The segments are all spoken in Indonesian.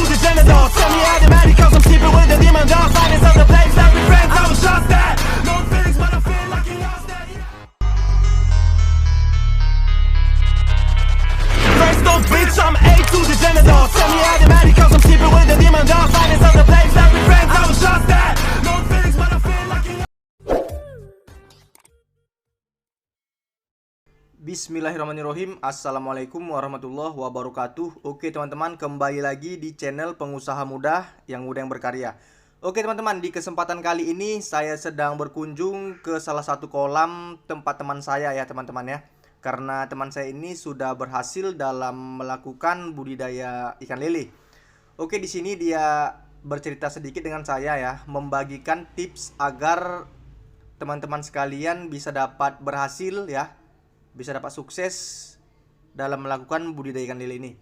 the janitor. Send me out the matty cause I'm sleeping with the demon dog. Silence of the flames that we friends, I was just that. No feelings but I feel like you lost that. First off bitch, I'm A to the janitor. Send me out the matty cause I'm sleeping with the demon dog. Silence of the flames that we friends, I was just that. No feelings but I feel like you lost. Bismillahirrahmanirrahim. Assalamualaikum warahmatullahi wabarakatuh. Oke teman-teman, kembali lagi di channel Pengusaha Muda yang berkarya. Oke teman-teman, di kesempatan kali ini saya sedang berkunjung ke salah satu kolam tempat teman saya ya teman-teman ya. Karena teman saya ini sudah berhasil dalam melakukan budidaya ikan lele. Oke, di sini dia bercerita sedikit dengan saya ya, membagikan tips agar teman-teman sekalian bisa dapat berhasil ya, bisa dapat sukses dalam melakukan budidaya ikan lele ini.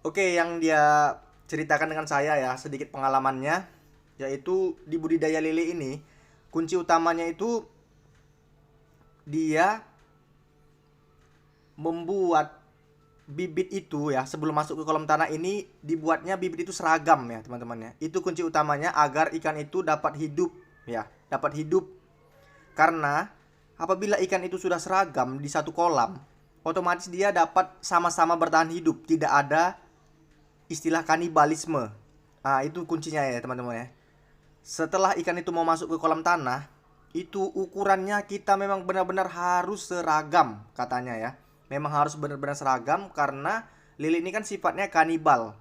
Oke, yang dia ceritakan dengan saya ya, sedikit pengalamannya, yaitu di budidaya lele ini, kunci utamanya itu dia membuat bibit itu ya, sebelum masuk ke kolam tanah ini, dibuatnya bibit itu seragam ya teman-teman ya. Itu kunci utamanya agar ikan itu dapat hidup ya, dapat hidup. Karena apabila ikan itu sudah seragam di satu kolam, otomatis dia dapat sama-sama bertahan hidup. Tidak ada istilah kanibalisme. Nah, itu kuncinya ya teman-teman ya. Setelah ikan itu mau masuk ke kolam tanah, itu ukurannya kita memang benar-benar harus seragam katanya ya. Memang harus benar-benar seragam karena lele ini kan sifatnya kanibal.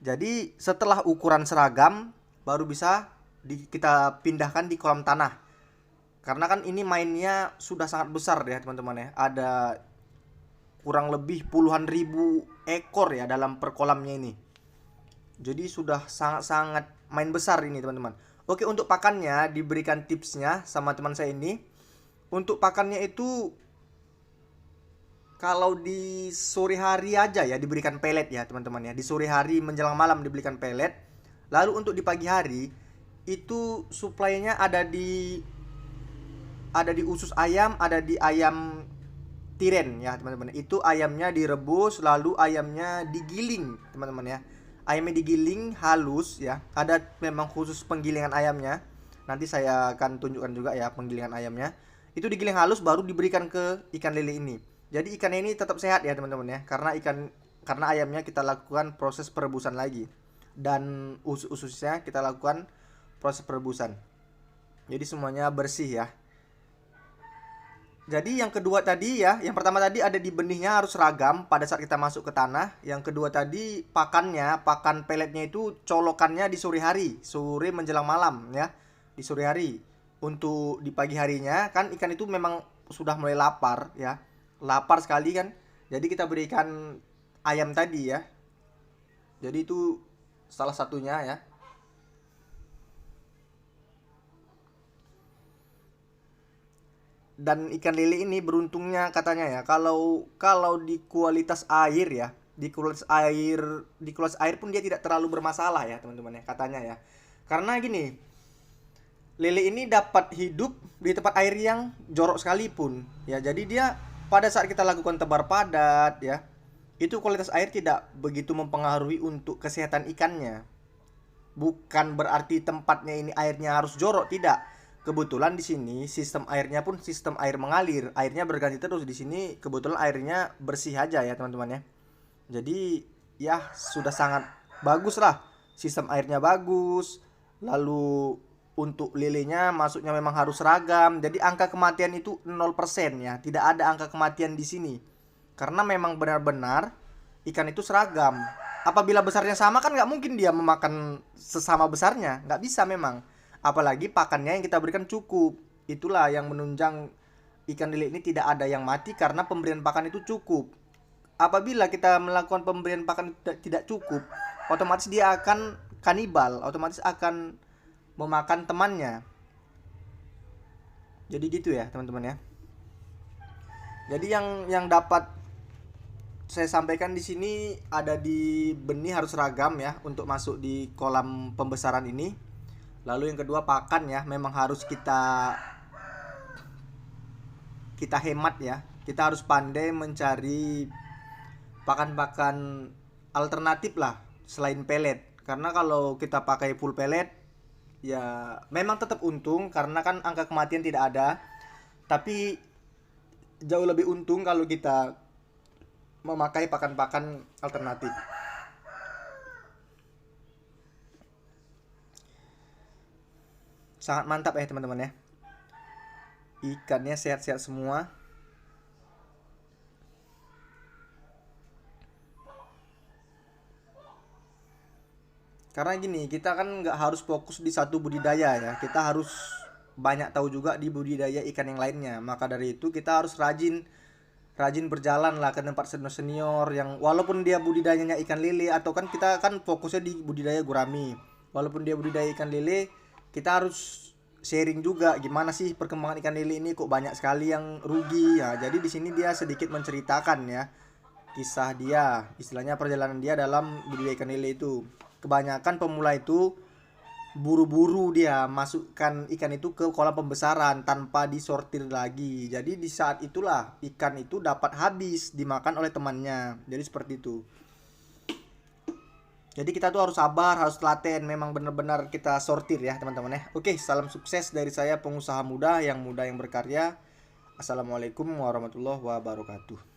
Jadi setelah ukuran seragam baru bisa kita pindahkan di kolam tanah. Karena kan ini mainnya sudah sangat besar ya teman-teman ya. Ada kurang lebih puluhan ribu ekor ya dalam per kolamnya ini. Jadi sudah sangat-sangat main besar ini teman-teman. Oke, untuk pakannya diberikan tipsnya sama teman saya ini. Untuk pakannya itu kalau di sore hari aja ya diberikan pelet ya teman-teman ya. Di sore hari menjelang malam diberikan pelet. Lalu untuk di pagi hari itu suplainya ada di usus ayam, ada di ayam tiren ya teman-teman. Itu ayamnya direbus lalu ayamnya digiling teman-teman ya. Ayamnya digiling halus ya. Ada memang khusus penggilingan ayamnya. Nanti saya akan tunjukkan juga ya penggilingan ayamnya. Itu digiling halus baru diberikan ke ikan lele ini. Jadi ikan ini tetap sehat ya teman-teman ya. Karena ayamnya kita lakukan proses perebusan lagi. Dan usus-ususnya kita lakukan proses perebusan. Jadi semuanya bersih ya. Jadi yang kedua tadi ya, yang pertama tadi ada di benihnya harus seragam pada saat kita masuk ke tanah. Yang kedua tadi pakan peletnya itu colokannya di sore hari, sore menjelang malam ya, di sore hari. Untuk di pagi harinya kan ikan itu memang sudah mulai lapar ya, lapar sekali kan. Jadi kita berikan ayam tadi ya. Jadi itu salah satunya ya. Dan ikan lele ini beruntungnya katanya ya, kalau di kualitas air ya, di kualitas air pun dia tidak terlalu bermasalah ya teman-teman ya katanya ya. Karena gini, lele ini dapat hidup di tempat air yang jorok sekalipun ya. Jadi dia pada saat kita lakukan tebar padat ya, itu kualitas air tidak begitu mempengaruhi untuk kesehatan ikannya. Bukan berarti tempatnya ini airnya harus jorok, tidak. Kebetulan di sini sistem airnya pun sistem air mengalir, airnya berganti terus. Di sini kebetulan airnya bersih aja ya teman-teman ya. Jadi ya sudah sangat bagus lah, sistem airnya bagus. Lalu untuk lelenya masuknya memang harus seragam. Jadi angka kematian itu 0% ya, tidak ada angka kematian di sini. Karena memang benar-benar ikan itu seragam. Apabila besarnya sama kan nggak mungkin dia memakan sesama besarnya, nggak bisa memang. Apalagi pakannya yang kita berikan cukup. Itulah yang menunjang ikan lele ini tidak ada yang mati karena pemberian pakan itu cukup. Apabila kita melakukan pemberian pakan tidak cukup, otomatis dia akan kanibal, otomatis akan memakan temannya. Jadi gitu ya teman-teman ya. Jadi yang dapat saya sampaikan di sini, ada di benih harus seragam ya untuk masuk di kolam pembesaran ini. Lalu yang kedua pakan ya, memang harus kita hemat ya. Kita harus pandai mencari pakan-pakan alternatif lah selain pelet. Karena kalau kita pakai full pellet ya memang tetap untung karena kan angka kematian tidak ada. Tapi jauh lebih untung kalau kita memakai pakan-pakan alternatif. Sangat mantap ya teman-teman ya. Ikannya sehat-sehat semua. Karena gini, kita kan nggak harus fokus di satu budidaya ya. Kita harus banyak tahu juga di budidaya ikan yang lainnya. Maka dari itu kita harus rajin berjalan lah ke tempat senior yang walaupun dia budidayanya ikan lele, atau kan kita kan fokusnya di budidaya gurami. Walaupun dia budidaya ikan lele, kita harus sharing juga gimana sih perkembangan ikan lele ini, kok banyak sekali yang rugi ya. Jadi di sini dia sedikit menceritakan ya kisah dia, istilahnya perjalanan dia dalam budidaya ikan lele itu. Kebanyakan pemula itu buru-buru dia masukkan ikan itu ke kolam pembesaran tanpa disortir lagi. Jadi di saat itulah ikan itu dapat habis dimakan oleh temannya. Jadi seperti itu. Jadi kita tuh harus sabar, harus telaten, memang benar-benar kita sortir ya teman-teman ya. Oke, salam sukses dari saya pengusaha muda yang berkarya. Assalamualaikum warahmatullahi wabarakatuh.